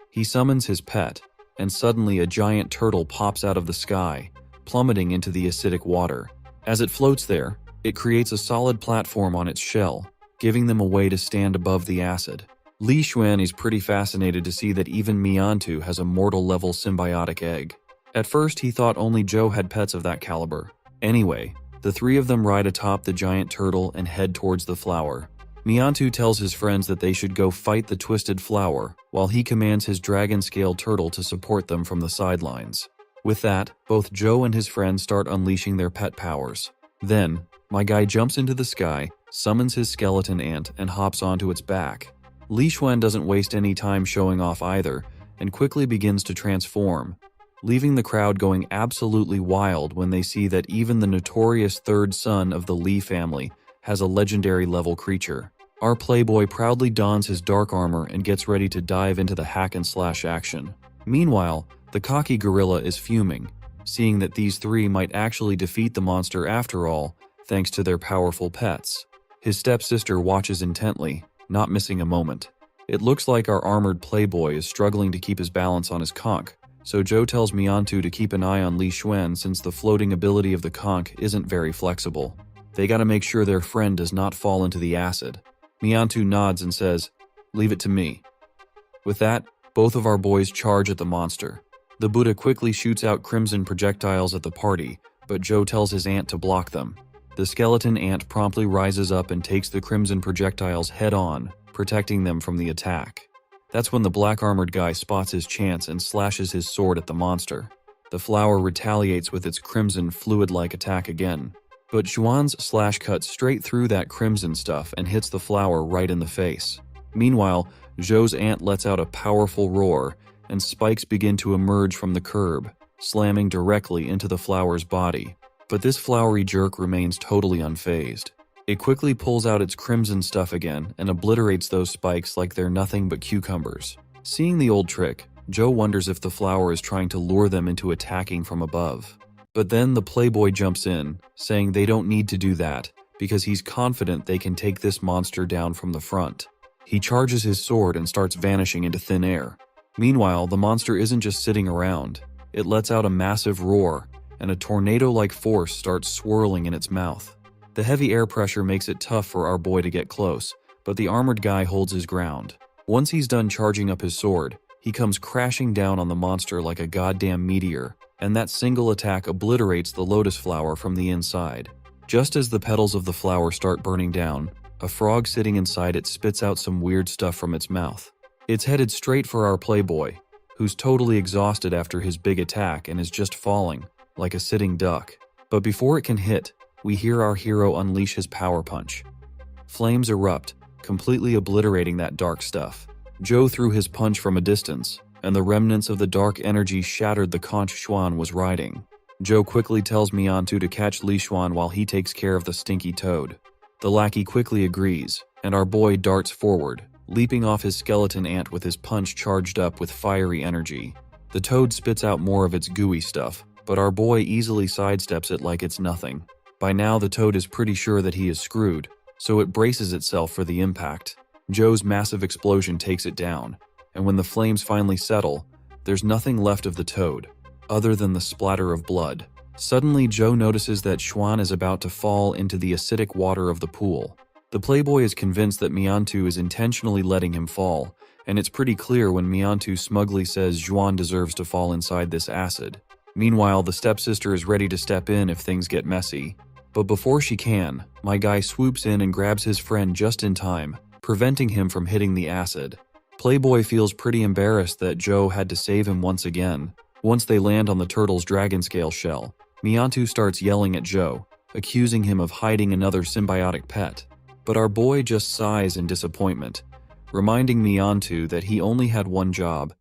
He summons his pet, and suddenly a giant turtle pops out of the sky, plummeting into the acidic water. As it floats there, it creates a solid platform on its shell, giving them a way to stand above the acid. Li Xuan is pretty fascinated to see that even Miantu has a mortal-level symbiotic egg. At first, he thought only Zhou had pets of that caliber. Anyway, the three of them ride atop the giant turtle and head towards the flower. Miantu tells his friends that they should go fight the twisted flower, while he commands his dragon-scale turtle to support them from the sidelines. With that, both Zhou and his friends start unleashing their pet powers. Then, my guy jumps into the sky, summons his skeleton ant, and hops onto its back. Li Xuan doesn't waste any time showing off either, and quickly begins to transform, leaving the crowd going absolutely wild when they see that even the notorious third son of the Li family has a legendary level creature. Our playboy proudly dons his dark armor and gets ready to dive into the hack-and-slash action. Meanwhile, the cocky gorilla is fuming, seeing that these three might actually defeat the monster after all, thanks to their powerful pets. His stepsister watches intently, not missing a moment. It looks like our armored playboy is struggling to keep his balance on his conch, so Zhou tells Miantu to keep an eye on Li Xuan since the floating ability of the conch isn't very flexible. They gotta make sure their friend does not fall into the acid. Miantu nods and says, "Leave it to me." With that, both of our boys charge at the monster. The Buddha quickly shoots out crimson projectiles at the party, but Joe tells his aunt to block them. The skeleton ant promptly rises up and takes the crimson projectiles head-on, protecting them from the attack. That's when the black armored guy spots his chance and slashes his sword at the monster. The flower retaliates with its crimson fluid-like attack again. But Xuan's slash cuts straight through that crimson stuff and hits the flower right in the face. Meanwhile, Zhou's aunt lets out a powerful roar, and spikes begin to emerge from the curb, slamming directly into the flower's body. But this flowery jerk remains totally unfazed. It quickly pulls out its crimson stuff again and obliterates those spikes like they're nothing but cucumbers. Seeing the old trick, Zhou wonders if the flower is trying to lure them into attacking from above. But then the playboy jumps in, saying they don't need to do that, because he's confident they can take this monster down from the front. He charges his sword and starts vanishing into thin air. Meanwhile, the monster isn't just sitting around. It lets out a massive roar, and a tornado-like force starts swirling in its mouth. The heavy air pressure makes it tough for our boy to get close, but the armored guy holds his ground. Once he's done charging up his sword, he comes crashing down on the monster like a goddamn meteor, and that single attack obliterates the lotus flower from the inside. Just as the petals of the flower start burning down, a frog sitting inside it spits out some weird stuff from its mouth. It's headed straight for our playboy, who's totally exhausted after his big attack and is just falling, like a sitting duck. But before it can hit, we hear our hero unleash his power punch. Flames erupt, completely obliterating that dark stuff. Zhou threw his punch from a distance, and the remnants of the dark energy shattered the conch Xuan was riding. Zhou quickly tells Miantu to catch Li Xuan while he takes care of the stinky toad. The lackey quickly agrees, and our boy darts forward, leaping off his skeleton ant with his punch charged up with fiery energy. The toad spits out more of its gooey stuff, but our boy easily sidesteps it like it's nothing. By now, the toad is pretty sure that he is screwed, so it braces itself for the impact. Zhou's massive explosion takes it down, and when the flames finally settle, there's nothing left of the toad, other than the splatter of blood. Suddenly, Zhou notices that Xuan is about to fall into the acidic water of the pool. The playboy is convinced that Miantu is intentionally letting him fall, and it's pretty clear when Miantu smugly says Xuan deserves to fall inside this acid. Meanwhile, the stepsister is ready to step in if things get messy. But before she can, my guy swoops in and grabs his friend just in time, preventing him from hitting the acid. Playboy feels pretty embarrassed that Zhou had to save him once again. Once they land on the turtle's dragon scale shell, Miantu starts yelling at Zhou, accusing him of hiding another symbiotic pet. But our boy just sighs in disappointment, reminding Miantu that he only had one job,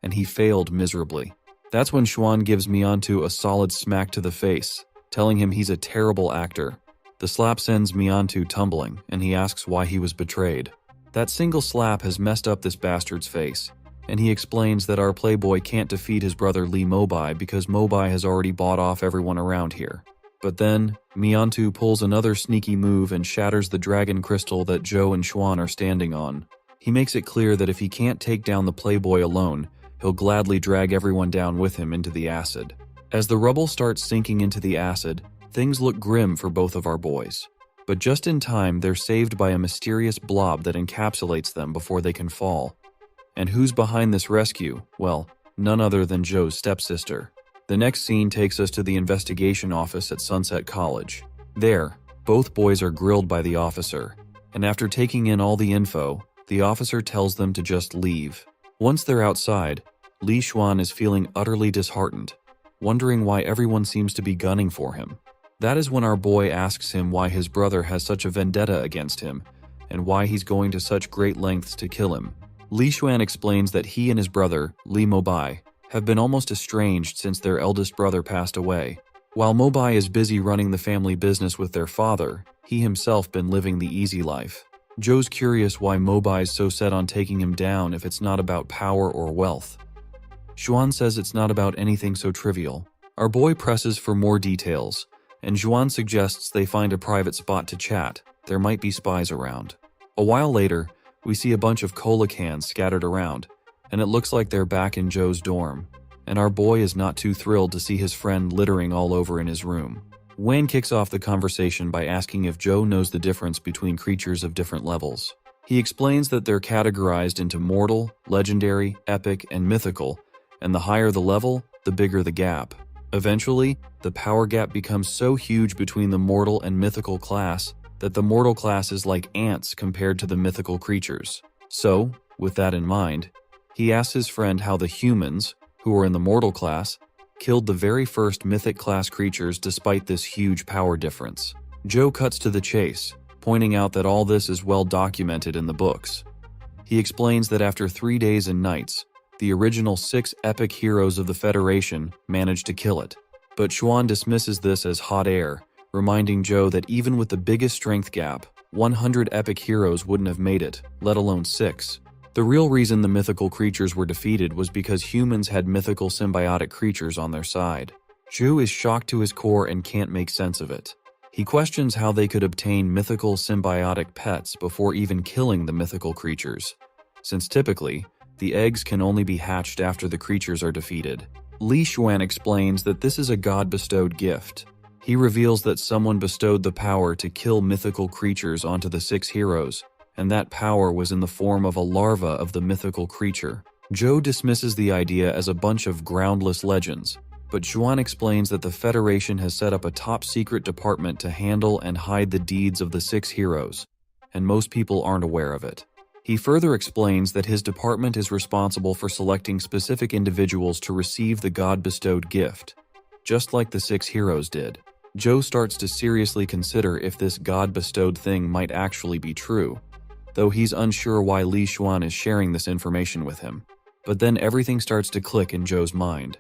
and he failed miserably. That's when Xuan gives Miantu a solid smack to the face, telling him he's a terrible actor. The slap sends Miantu tumbling, and he asks why he was betrayed. That single slap has messed up this bastard's face, and he explains that our playboy can't defeat his brother Li Mobai because Mobai has already bought off everyone around here. But then, Miantu pulls another sneaky move and shatters the dragon crystal that Zhou and Xuan are standing on. He makes it clear that if he can't take down the playboy alone, he'll gladly drag everyone down with him into the acid. As the rubble starts sinking into the acid, things look grim for both of our boys. But just in time, they're saved by a mysterious blob that encapsulates them before they can fall. And who's behind this rescue? Well, none other than Zhou's stepsister. The next scene takes us to the investigation office at Sunset College. There, both boys are grilled by the officer, and after taking in all the info, the officer tells them to just leave. Once they're outside, Li Xuan is feeling utterly disheartened, wondering why everyone seems to be gunning for him. That is when our boy asks him why his brother has such a vendetta against him, and why he's going to such great lengths to kill him. Li Xuan explains that he and his brother, Li Mobai, have been almost estranged since their eldest brother passed away. While Mobai is busy running the family business with their father, he himself been living the easy life. Zhou's curious why Mobai's so set on taking him down if it's not about power or wealth. Xuan says it's not about anything so trivial. Our boy presses for more details, and Xuan suggests they find a private spot to chat. There might be spies around. A while later, we see a bunch of cola cans scattered around, and it looks like they're back in Zhou's dorm, and our boy is not too thrilled to see his friend littering all over in his room. Wan kicks off the conversation by asking if Zhou knows the difference between creatures of different levels. He explains that they're categorized into mortal, legendary, epic, and mythical, and the higher the level, the bigger the gap. Eventually, the power gap becomes so huge between the mortal and mythical class that the mortal class is like ants compared to the mythical creatures. So, with that in mind, he asks his friend how the humans, who are in the mortal class, killed the very first mythic class creatures despite this huge power difference. Joe cuts to the chase, pointing out that all this is well documented in the books. He explains that after 3 days and nights, the original 6 epic heroes of the Federation managed to kill it. But Xuan dismisses this as hot air, reminding Joe that even with the biggest strength gap, 100 epic heroes wouldn't have made it, let alone 6. The real reason the mythical creatures were defeated was because humans had mythical symbiotic creatures on their side. Joe is shocked to his core and can't make sense of it. He questions how they could obtain mythical symbiotic pets before even killing the mythical creatures, since typically, the eggs can only be hatched after the creatures are defeated. Li Xuan explains that this is a god-bestowed gift. He reveals that someone bestowed the power to kill mythical creatures onto the 6 heroes, and that power was in the form of a larva of the mythical creature. Joe dismisses the idea as a bunch of groundless legends, but Xuan explains that the Federation has set up a top-secret department to handle and hide the deeds of the 6 heroes, and most people aren't aware of it. He further explains that his department is responsible for selecting specific individuals to receive the god-bestowed gift, just like the 6 heroes did. Joe starts to seriously consider if this god-bestowed thing might actually be true, though he's unsure why Li Xuan is sharing this information with him. But then everything starts to click in Joe's mind.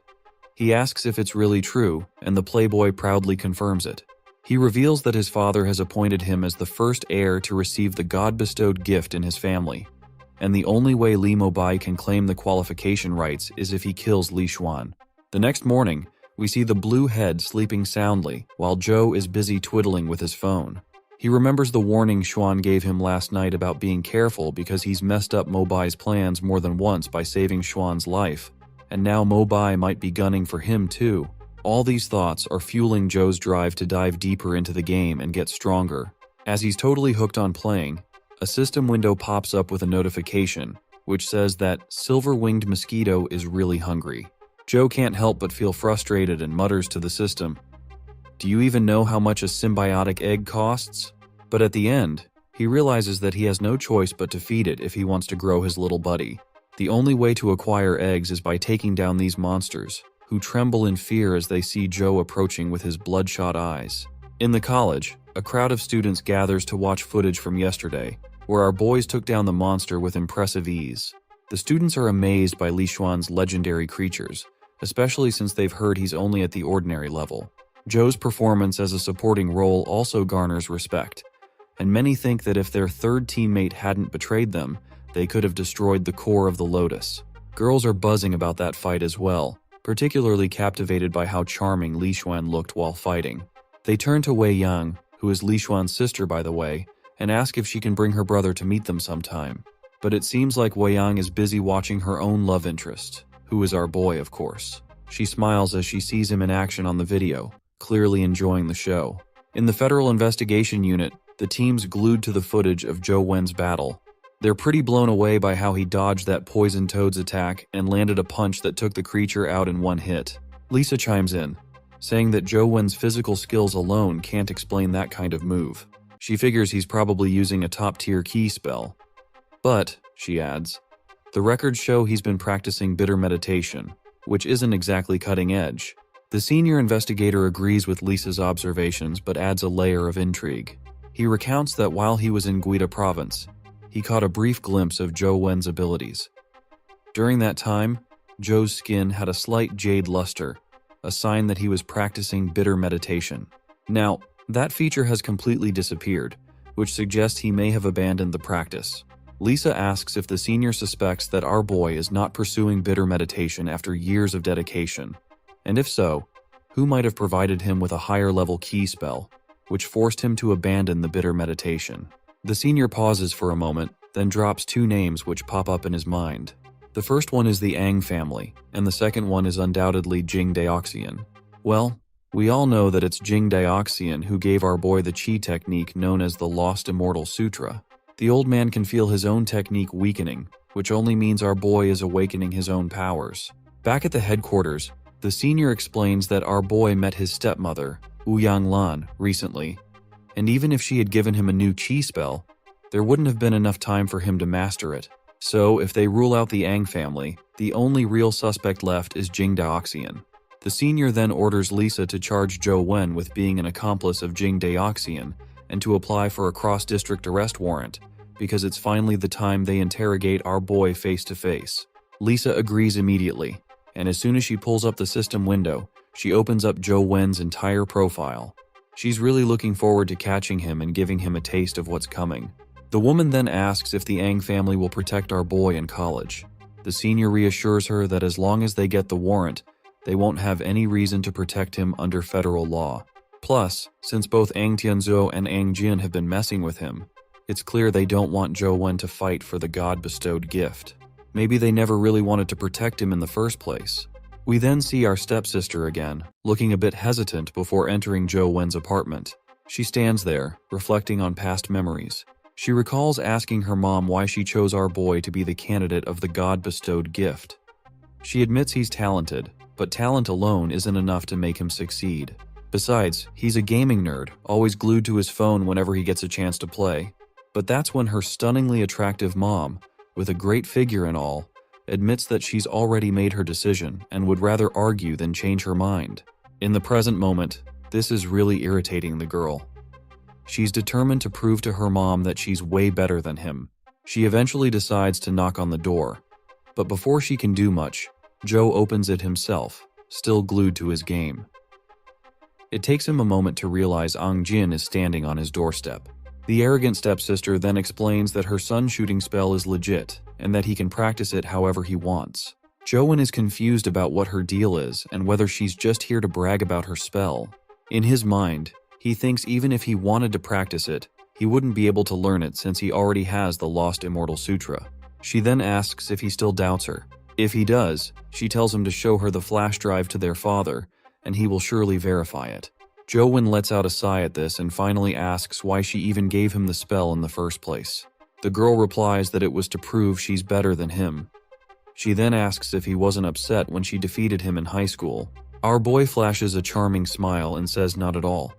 He asks if it's really true, and the playboy proudly confirms it. He reveals that his father has appointed him as the first heir to receive the god-bestowed gift in his family, and the only way Li Mobai can claim the qualification rights is if he kills Li Xuan. The next morning, we see the blue head sleeping soundly while Joe is busy twiddling with his phone. He remembers the warning Xuan gave him last night about being careful because he's messed up Mobai's plans more than once by saving Xuan's life, and now Mobai might be gunning for him too. All these thoughts are fueling Joe's drive to dive deeper into the game and get stronger. As he's totally hooked on playing, a system window pops up with a notification, which says that Silver-Winged Mosquito is really hungry. Joe can't help but feel frustrated and mutters to the system, "Do you even know how much a symbiotic egg costs?" But at the end, he realizes that he has no choice but to feed it if he wants to grow his little buddy. The only way to acquire eggs is by taking down these monsters, who tremble in fear as they see Joe approaching with his bloodshot eyes. In the college, a crowd of students gathers to watch footage from yesterday, where our boys took down the monster with impressive ease. The students are amazed by Li Xuan's legendary creatures, especially since they've heard he's only at the ordinary level. Joe's performance as a supporting role also garners respect, and many think that if their third teammate hadn't betrayed them, they could have destroyed the core of the Lotus. Girls are buzzing about that fight as well, particularly captivated by how charming Li Xuan looked while fighting. They turn to Wei Yang, who is Li Xuan's sister by the way, and ask if she can bring her brother to meet them sometime. But it seems like Wei Yang is busy watching her own love interest, who is our boy of course. She smiles as she sees him in action on the video, clearly enjoying the show. In the Federal Investigation Unit, the team's glued to the footage of Zhou Wen's battle. They're pretty blown away by how he dodged that poison toad's attack and landed a punch that took the creature out in one hit. Lisa chimes in, saying that Zhou Wen's physical skills alone can't explain that kind of move. She figures he's probably using a top-tier key spell. But, she adds, the records show he's been practicing bitter meditation, which isn't exactly cutting edge. The senior investigator agrees with Lisa's observations but adds a layer of intrigue. He recounts that while he was in Guida province, he caught a brief glimpse of Zhou Wen's abilities. During that time, Zhou's skin had a slight jade luster, a sign that he was practicing bitter meditation. Now, that feature has completely disappeared, which suggests he may have abandoned the practice. Lisa asks if the senior suspects that our boy is not pursuing bitter meditation after years of dedication, and if so, who might have provided him with a higher-level key spell, which forced him to abandon the bitter meditation. The senior pauses for a moment, then drops 2 names which pop up in his mind. The first one is the Ang family, and the second one is undoubtedly Jing Daoxian. Well, we all know that it's Jing Daoxian who gave our boy the chi technique known as the Lost Immortal Sutra. The old man can feel his own technique weakening, which only means our boy is awakening his own powers. Back at the headquarters, the senior explains that our boy met his stepmother, Ouyang Lan, recently, and even if she had given him a new chi spell, there wouldn't have been enough time for him to master it. So, if they rule out the Ang family, the only real suspect left is Jing Daoxian. The senior then orders Lisa to charge Zhou Wen with being an accomplice of Jing Daoxian and to apply for a cross-district arrest warrant, because it's finally the time they interrogate our boy face to face. Lisa agrees immediately, and as soon as she pulls up the system window, she opens up Zhou Wen's entire profile. She's really looking forward to catching him and giving him a taste of what's coming. The woman then asks if the Ang family will protect our boy in college. The senior reassures her that as long as they get the warrant, they won't have any reason to protect him under federal law. Plus, since both Ang Tianzhou and Ang Jin have been messing with him, it's clear they don't want Zhou Wen to fight for the God-bestowed gift. Maybe they never really wanted to protect him in the first place. We then see our stepsister again, looking a bit hesitant before entering Zhou Wen's apartment. She stands there, reflecting on past memories. She recalls asking her mom why she chose our boy to be the candidate of the God-bestowed gift. She admits he's talented, but talent alone isn't enough to make him succeed. Besides, he's a gaming nerd, always glued to his phone whenever he gets a chance to play. But that's when her stunningly attractive mom, with a great figure and all, admits that she's already made her decision and would rather argue than change her mind. In the present moment, this is really irritating the girl. She's determined to prove to her mom that she's way better than him. She eventually decides to knock on the door, but before she can do much, Joe opens it himself, still glued to his game. It takes him a moment to realize Ang Jin is standing on his doorstep. The arrogant stepsister then explains that her son's shooting spell is legit, and that he can practice it however he wants. Joan is confused about what her deal is, and whether she's just here to brag about her spell. In his mind, he thinks even if he wanted to practice it, he wouldn't be able to learn it since he already has the Lost Immortal Sutra. She then asks if he still doubts her. If he does, she tells him to show her the flash drive to their father, and he will surely verify it. Joan lets out a sigh at this and finally asks why she even gave him the spell in the first place. The girl replies that it was to prove she's better than him. She then asks if he wasn't upset when she defeated him in high school. Our boy flashes a charming smile and says not at all.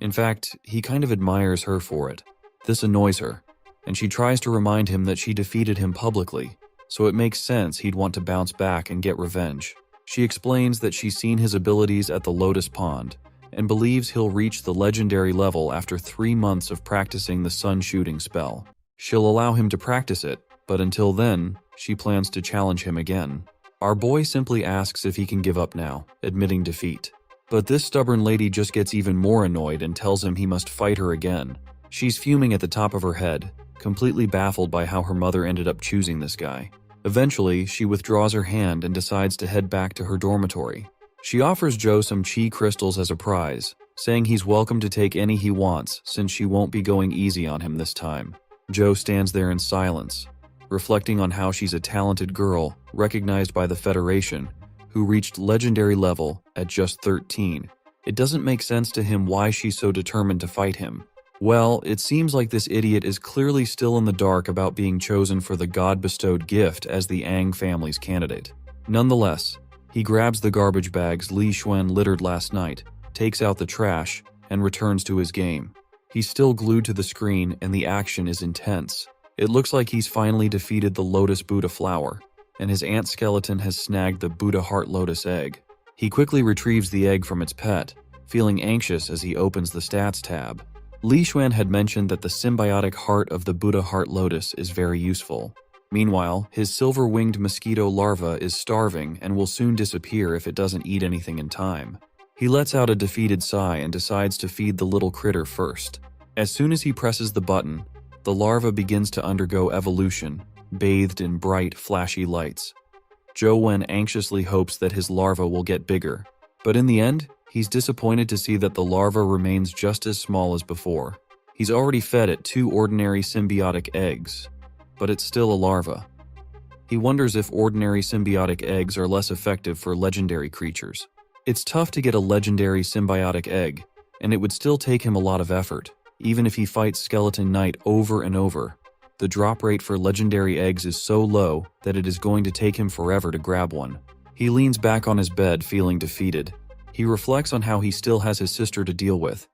In fact, he kind of admires her for it. This annoys her, and she tries to remind him that she defeated him publicly, so it makes sense he'd want to bounce back and get revenge. She explains that she's seen his abilities at the Lotus Pond, and believes he'll reach the legendary level after 3 months of practicing the sun shooting spell. She'll allow him to practice it, but until then, she plans to challenge him again. Our boy simply asks if he can give up now, admitting defeat. But this stubborn lady just gets even more annoyed and tells him he must fight her again. She's fuming at the top of her head, completely baffled by how her mother ended up choosing this guy. Eventually, she withdraws her hand and decides to head back to her dormitory. She offers Joe some chi crystals as a prize, saying he's welcome to take any he wants since she won't be going easy on him this time. Joe stands there in silence, reflecting on how she's a talented girl, recognized by the Federation, who reached legendary level at just 13. It doesn't make sense to him why she's so determined to fight him. Well, it seems like this idiot is clearly still in the dark about being chosen for the God-bestowed gift as the Ang family's candidate. Nonetheless, he grabs the garbage bags Li Xuan littered last night, takes out the trash, and returns to his game. He's still glued to the screen and the action is intense. It looks like he's finally defeated the Lotus Buddha flower, and his ant skeleton has snagged the Buddha Heart Lotus egg. He quickly retrieves the egg from its pet, feeling anxious as he opens the stats tab. Li Xuan had mentioned that the symbiotic heart of the Buddha Heart Lotus is very useful. Meanwhile, his silver-winged mosquito larva is starving and will soon disappear if it doesn't eat anything in time. He lets out a defeated sigh and decides to feed the little critter first. As soon as he presses the button, the larva begins to undergo evolution, bathed in bright, flashy lights. Joe Wen anxiously hopes that his larva will get bigger, but in the end, he's disappointed to see that the larva remains just as small as before. He's already fed it 2 ordinary symbiotic eggs, but it's still a larva. He wonders if ordinary symbiotic eggs are less effective for legendary creatures. It's tough to get a legendary symbiotic egg, and it would still take him a lot of effort, even if he fights Skeleton Knight over and over. The drop rate for legendary eggs is so low that it is going to take him forever to grab one. He leans back on his bed feeling defeated. He reflects on how he still has his sister to deal with,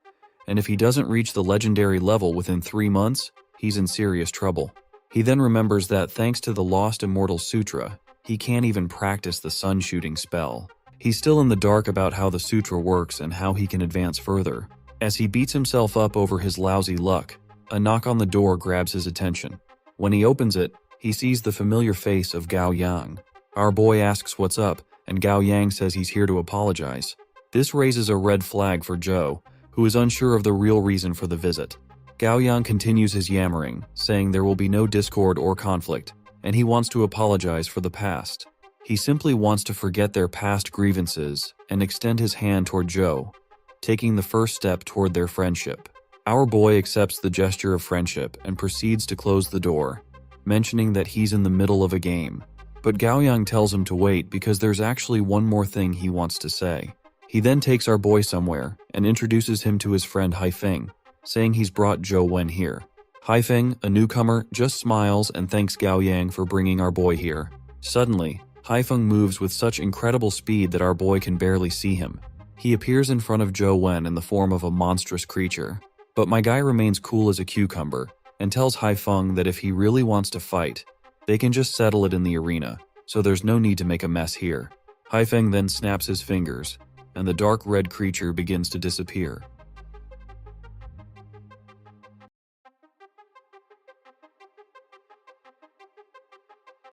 and if he doesn't reach the legendary level within 3 months, he's in serious trouble. He then remembers that thanks to the Lost Immortal Sutra, he can't even practice the sun shooting spell. He's still in the dark about how the sutra works and how he can advance further. As he beats himself up over his lousy luck, a knock on the door grabs his attention. When he opens it, he sees the familiar face of Gao Yang. Our boy asks what's up, and Gao Yang says he's here to apologize. This raises a red flag for Joe, who is unsure of the real reason for the visit. Gao Yang continues his yammering, saying there will be no discord or conflict, and he wants to apologize for the past. He simply wants to forget their past grievances and extend his hand toward Joe, taking the first step toward their friendship. Our boy accepts the gesture of friendship and proceeds to close the door, mentioning that he's in the middle of a game. But Gao Yang tells him to wait because there's actually one more thing he wants to say. He then takes our boy somewhere and introduces him to his friend Haifeng, saying he's brought Zhou Wen here. Haifeng, a newcomer, just smiles and thanks Gao Yang for bringing our boy here. Suddenly, Haifeng moves with such incredible speed that our boy can barely see him. He appears in front of Zhou Wen in the form of a monstrous creature. But my guy remains cool as a cucumber and tells Haifeng that if he really wants to fight, they can just settle it in the arena, so there's no need to make a mess here. Haifeng then snaps his fingers, and the dark red creature begins to disappear.